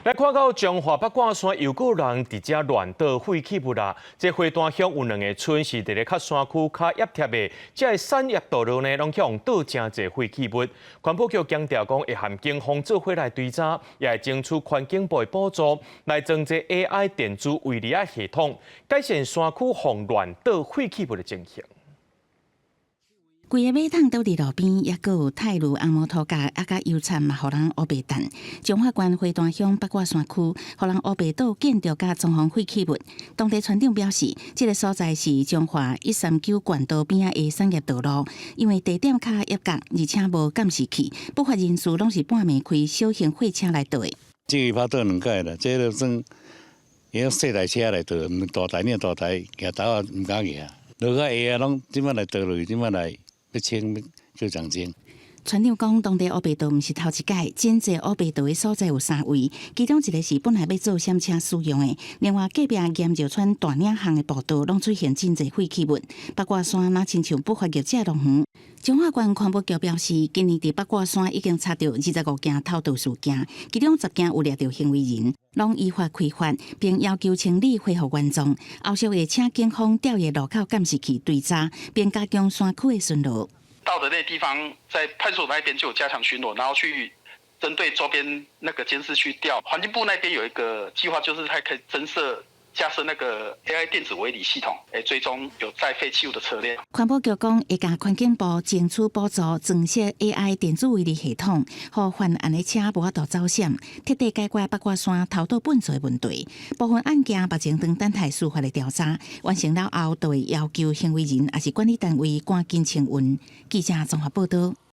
来看到中华八卦山又有人伫遮乱倒废弃物啦。这花丹乡有2个村是伫咧较山区、较压贴的，这产业道路呢，拢向倒真侪废弃物。环保局强调讲，会含警方做伙来追查，也会争取环境部的补助，来装这 AI 电子围篱仔系统，改善山区防乱倒废弃物的情形。 规个马桶倒伫路边，也有太路红毛土角，甲油漆嘛，互人乌白蛋。彰化县花丹乡八卦山区，互人乌白倒建筑甲装潢废弃物。当地村长表示，这个所在是彰化139县道边仔的产业道路，因为地点较压角，而且无监视器，不法人士拢是半暝开小型货车来倒的。这个拍倒2届啦，这个算用小台车来倒，大台呢大台举头啊唔敢举，落个下啊拢即摆来倒落去，即摆来。 要清就奖金。村长讲，当地乌白道毋是头一届，真济乌白道的所在有3位，其中一个是本来要做险车使用的。另外，隔壁盐石村大岭巷的步道拢出现真济废弃物。八卦山若亲像不发业者落园。彰化县环保局表示，今年伫八卦山已经查到25件偷盗事件，其中10件有掠到行为人，拢依法开发，并要求清理恢复原状。后续会请警方调阅路口监视器追查，并加强山区的巡逻。 到的那地方，在派出所那边就有加强巡逻，然后去针对周边那个监视去调。环境部那边有一个计划，就是还可以架设那个 AI 电子围篱系统，追踪有载废弃物的车辆。环保局讲，会甲环境部争取补助，装设 AI 电子围篱系统，互犯案的车无法度走险，彻底解决八卦山偷盗粪扫的问题。部分案件目前等待待司法的调查，完成了后，就会要求行为人也是管理单位赶紧清运。记者综合报道。